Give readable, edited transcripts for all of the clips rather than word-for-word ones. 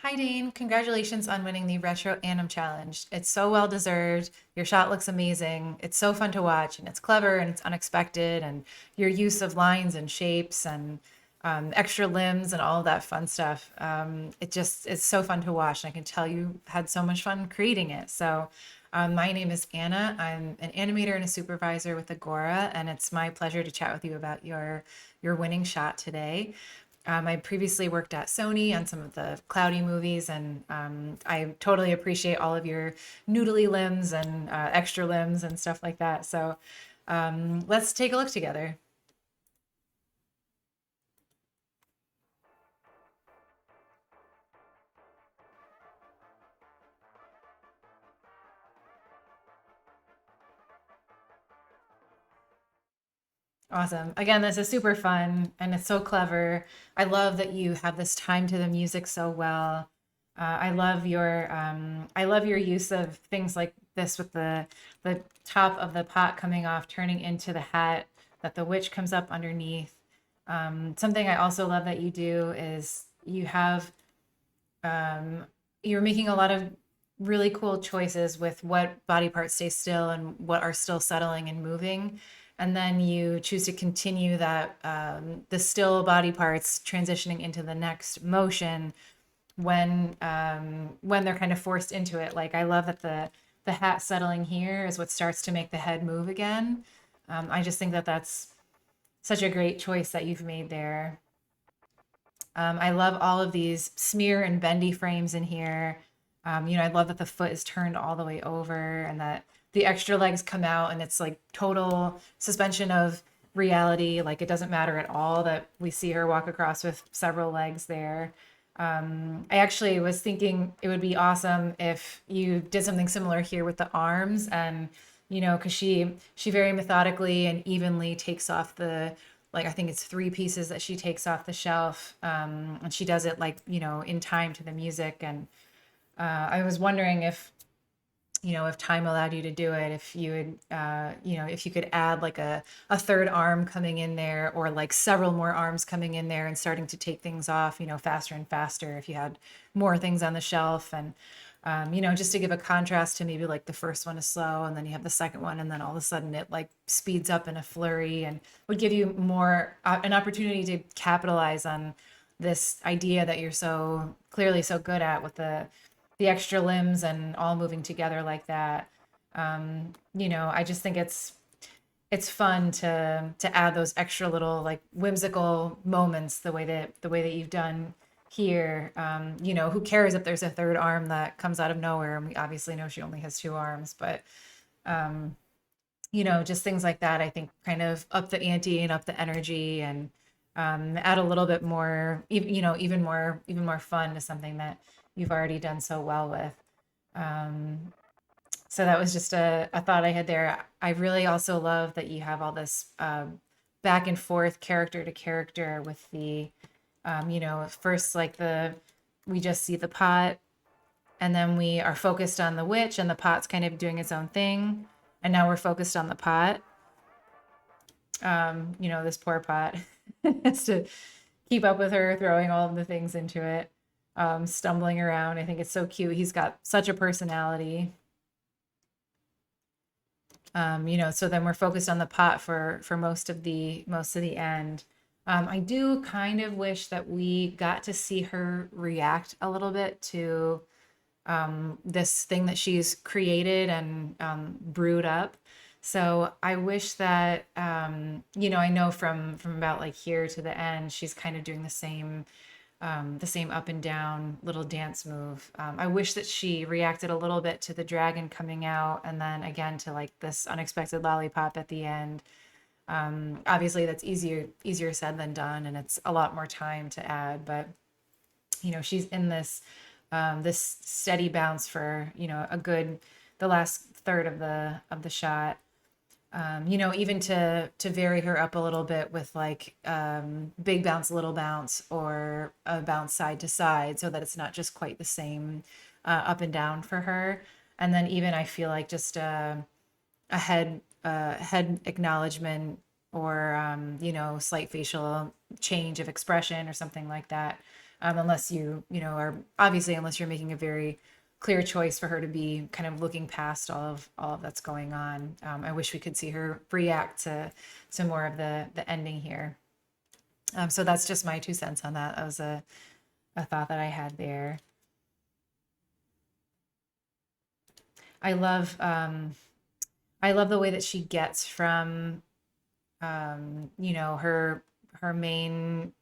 Hi, Dane. Congratulations on winning the Retro Anim Challenge. It's so well deserved. Your shot looks amazing. It's so fun to watch, and it's clever and it's unexpected. And your use of lines and shapes and extra limbs and all of that fun stuff. It's so fun to watch. And I can tell you had so much fun creating it. My name is Anna. I'm an animator and a supervisor with Agora, and it's my pleasure to chat with you about your winning shot today. I previously worked at Sony on some of the Cloudy movies, and I totally appreciate all of your noodly limbs and extra limbs and stuff like that. Let's take a look together. Awesome. Again, this is super fun and it's so clever. I love that you have this time to the music so well. I love your use of things like this with the top of the pot coming off, turning into the hat that the witch comes up underneath. Something I also love that you do is um, you're making a lot of really cool choices with what body parts stay still and what are still settling and moving. And then you choose to continue that the still body parts transitioning into the next motion when they're kind of forced into it. Like I love that the hat settling here is what starts to make the head move again. I just think that that's such a great choice that you've made there. I love all of these smear and bendy frames in here. I love that the foot is turned all the way over and that the extra legs come out and it's like total suspension of reality. Like it doesn't matter at all that we see her walk across with several legs there. I actually was thinking it would be awesome if you did something similar here with the arms and because she very methodically and evenly takes off the like I think it's three pieces that she takes off the shelf, and she does it like in time to the music. And I was wondering if if time allowed you to do it, if you would, if you could add like a third arm coming in there or like several more arms coming in there and starting to take things off, faster and faster if you had more things on the shelf. And, just to give a contrast to maybe like the first one is slow and then you have the second one and then all of a sudden it like speeds up in a flurry and would give you more, an opportunity to capitalize on this idea that you're so clearly so good at with the extra limbs and all moving together like that. I just think it's fun to add those extra little like whimsical moments the way that you've done here. Who cares if there's a third arm that comes out of nowhere? And we obviously know she only has two arms, but um, just things like that, I think kind of up the ante and up the energy and add a little bit more, even more fun to something that you've already done so well with. Um, so that was just a thought I had there. I really also love that you have all this back and forth character to character with first like we just see the pot and then we are focused on the witch and the pot's kind of doing its own thing. And now we're focused on the pot. This poor pot has to keep up with her, throwing all of the things into it, stumbling around. I think it's so cute. He's got such a personality. So then we're focused on the pot for most of the end. I do kind of wish that we got to see her react a little bit to this thing that she's created and brewed up. So I wish that I know from about like here to the end, she's kind of doing the same up and down little dance move. I wish that she reacted a little bit to the dragon coming out and then again to like this unexpected lollipop at the end. Obviously, that's easier said than done, and it's a lot more time to add. But she's in this steady bounce for a good the last third of the shot. Even to vary her up a little bit with like big bounce, little bounce, or a bounce side to side, so that it's not just quite the same up and down for her. And then even I feel like just a head acknowledgement or slight facial change of expression or something like that unless are obviously, unless you're making a very clear choice for her to be kind of looking past all of that's going on. I wish we could see her react to more of the ending here. So that's just my 2 cents on that. That was a thought that I had there. I love I love the way that she gets from her main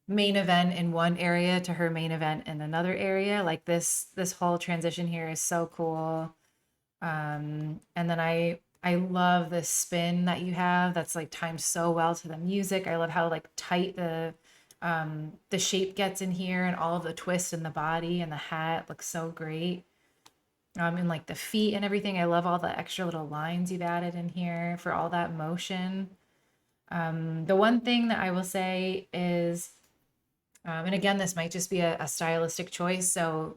event in one area to her main event in another area. Like this whole transition here is so cool. And then I love the spin that you have that's like timed so well to the music. I love how like tight the shape gets in here, and all of the twist in the body, and the hat looks so great. And like the feet and everything. I love all the extra little lines you've added in here for all that motion. The one thing that I will say is, and again, this might just be a stylistic choice, so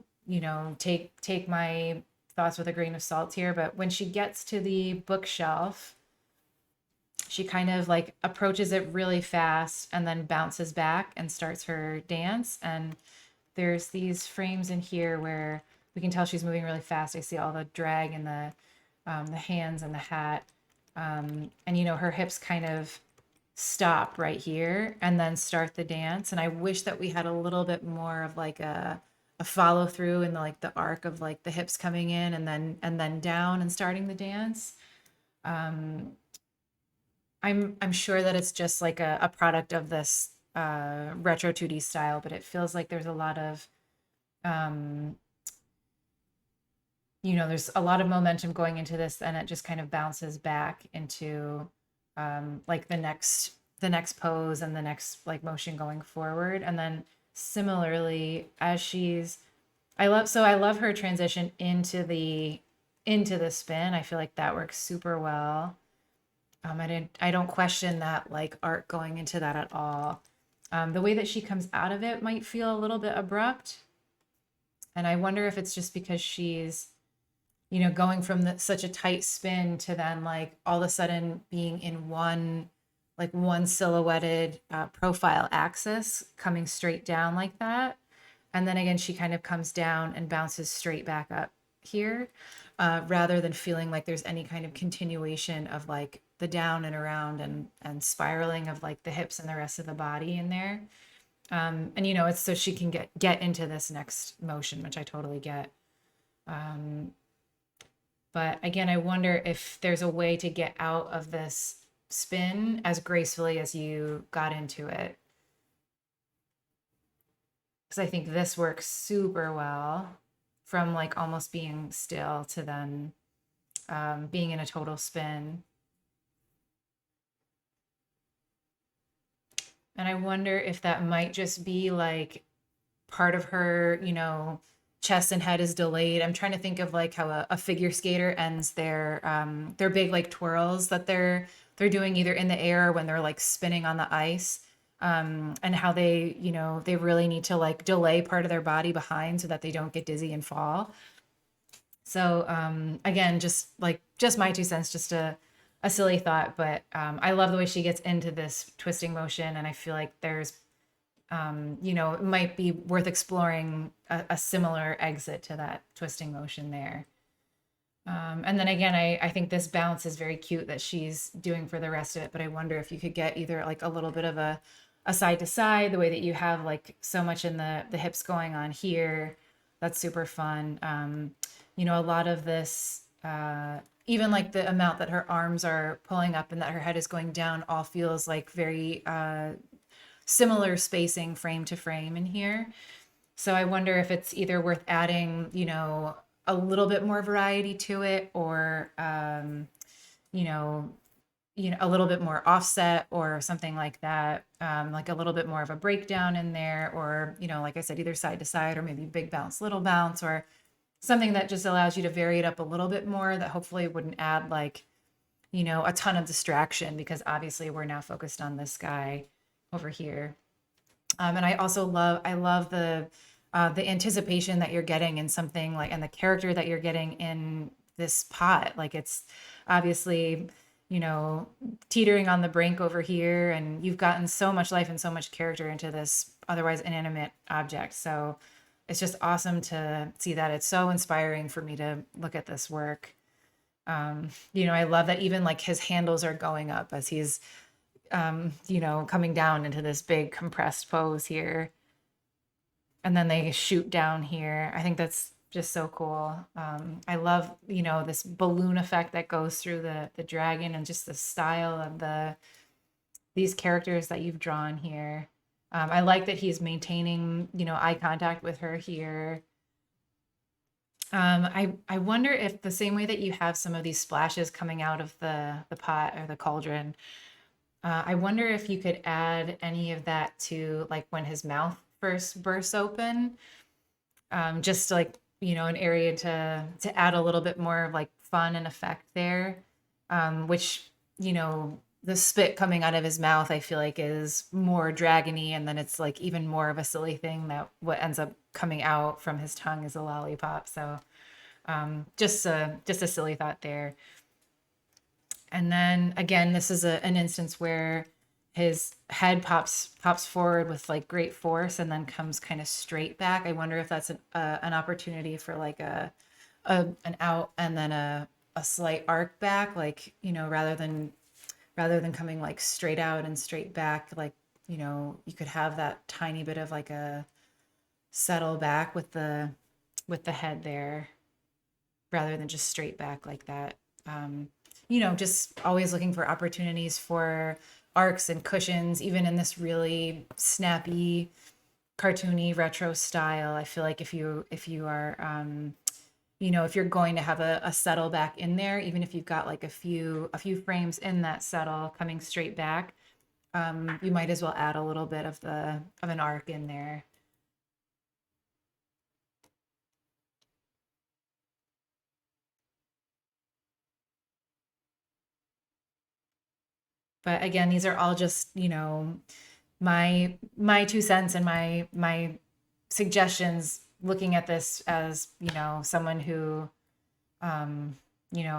take my thoughts with a grain of salt here. But when she gets to the bookshelf, she kind of like approaches it really fast and then bounces back and starts her dance. And there's these frames in here where we can tell she's moving really fast. I see all the drag in the hands and the hat, and her hips kind of stop right here and then start the dance. And I wish that we had a little bit more of like a follow through in the arc of like the hips coming in and then down and starting the dance. I'm sure that it's just like a product of this retro 2D style, but it feels like there's a lot of um, there's a lot of momentum going into this, and it just kind of bounces back into like the next pose and the next like motion going forward. And then similarly, as I love her transition into the spin. I feel like that works super well. I don't question that like art going into that at all. The way that she comes out of it might feel a little bit abrupt, and I wonder if it's just because she's going from such a tight spin to then like all of a sudden being in one silhouetted profile axis coming straight down like that. And then again, she kind of comes down and bounces straight back up here, rather than feeling like there's any kind of continuation of like the down and around and spiraling of like the hips and the rest of the body in there. And it's so she can get into this next motion, which I totally get. But again, I wonder if there's a way to get out of this spin as gracefully as you got into it. Because I think this works super well from like almost being still to then being in a total spin. And I wonder if that might just be like part of her, chest and head is delayed. I'm trying to think of like how a figure skater ends their big like twirls that they're doing either in the air or when they're like spinning on the ice. And how they really need to like delay part of their body behind so that they don't get dizzy and fall. So again, just my 2 cents, just a silly thought, but I love the way she gets into this twisting motion, and I feel like there's it might be worth exploring a similar exit to that twisting motion there. And then again, I think this bounce is very cute that she's doing for the rest of it, but I wonder if you could get either like a little bit of a side to side, the way that you have like so much in the hips going on here. That's super fun. A lot of this, even like the amount that her arms are pulling up and that her head is going down, all feels like very similar spacing frame to frame in here. So I wonder if it's either worth adding, a little bit more variety to it, or you know, a little bit more offset or something like that, like a little bit more of a breakdown in there, or like I said, either side to side, or maybe big bounce, little bounce, or something that just allows you to vary it up a little bit more, that hopefully wouldn't add like a ton of distraction, because obviously we're now focused on this guy over here. And I love the anticipation that you're getting in something like, and the character that you're getting in this pot. Like, it's obviously you know, teetering on the brink over here, and you've gotten so much life and so much character into this otherwise inanimate object. So it's just awesome to see that. It's so inspiring for me to look at this work. You know, I love that even like his handles are going up as he's, you know, coming down into this big compressed pose here. And then they shoot down here. I think that's just so cool. I love, you know, this balloon effect that goes through the dragon, and just the style of these characters that you've drawn here. I like that he's maintaining, you know, eye contact with her here. I wonder if the same way that you have some of these splashes coming out of the pot or the cauldron, I wonder if you could add any of that to like when his mouth first bursts open, just like, you know, an area to add a little bit more of like fun and effect there, which, you know, the spit coming out of his mouth I feel like is more dragony, and then it's like even more of a silly thing that what ends up coming out from his tongue is a lollipop. So just a silly thought there. And then again, this is an instance where his head pops forward with like great force and then comes kind of straight back. I wonder if that's an opportunity for like an out and then a slight arc back, like, you know, rather than coming like straight out and straight back, like, you know, you could have that tiny bit of like a settle back with the head there, rather than just straight back like that. You know, just always looking for opportunities for arcs and cushions, even in this really snappy, cartoony retro style. I feel like if you are, you know, if you're going to have a settle back in there, even if you've got like a few frames in that settle coming straight back, you might as well add a little bit of an arc in there. But again, these are all just, you know, my 2 cents and my suggestions, looking at this as, you know, someone who, um you know,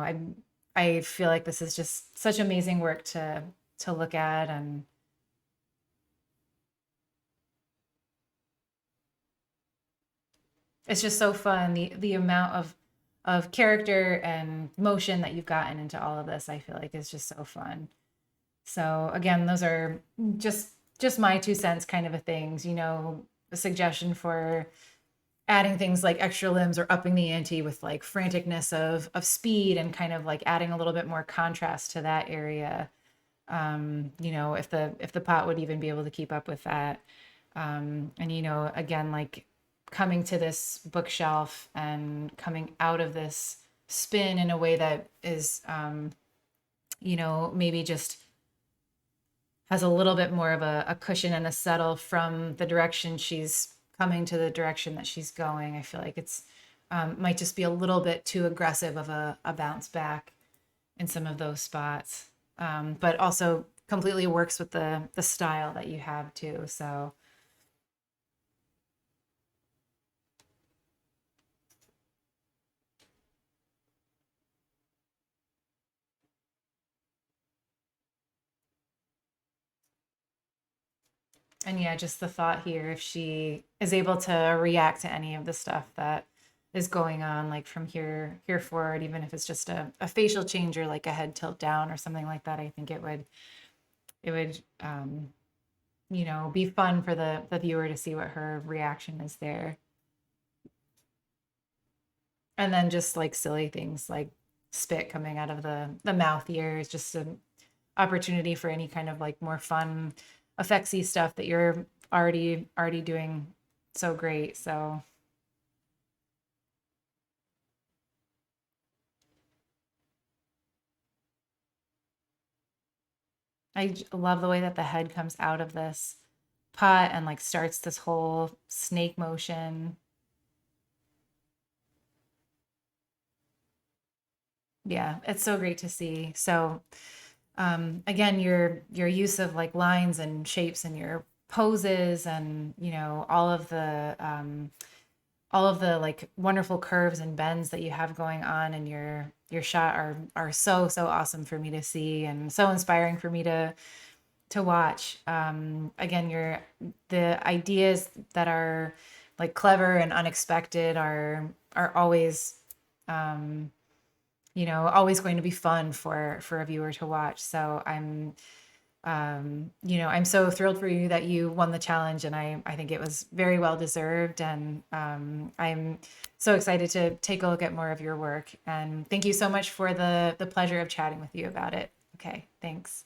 I feel like this is just such amazing work to look at. And it's just so fun, the amount of character and motion that you've gotten into all of this, I feel like is just so fun. So again, those are just my 2 cents kind of a things, you know, a suggestion for adding things like extra limbs or upping the ante with like franticness of speed, and kind of like adding a little bit more contrast to that area. You know, if the pot would even be able to keep up with that. And you know, again, like coming to this bookshelf and coming out of this spin in a way that is, you know, maybe just has a little bit more of a cushion and a settle from the direction she's coming to the direction that she's going. I feel like it's, might just be a little bit too aggressive of a bounce back in some of those spots, but also completely works with the style that you have too. So and yeah, just the thought here, if she is able to react to any of the stuff that is going on, like from here forward, even if it's just a facial change or like a head tilt down or something like that, I think it would you know, be fun for the viewer to see what her reaction is there. And then just like silly things like spit coming out of the mouth here is just an opportunity for any kind of like more fun effectsy stuff that you're already doing so great. So love the way that the head comes out of this pot and like starts this whole snake motion. Yeah, it's so great to see. So again, your use of like lines and shapes and your poses, and you know, all of all of the like wonderful curves and bends that you have going on in your shot are so awesome for me to see and so inspiring for me to watch. Again, the ideas that are like clever and unexpected are always always going to be fun for a viewer to watch. So I'm so thrilled for you that you won the challenge, and I think it was very well deserved. And I'm so excited to take a look at more of your work. And thank you so much for the pleasure of chatting with you about it. Okay, thanks.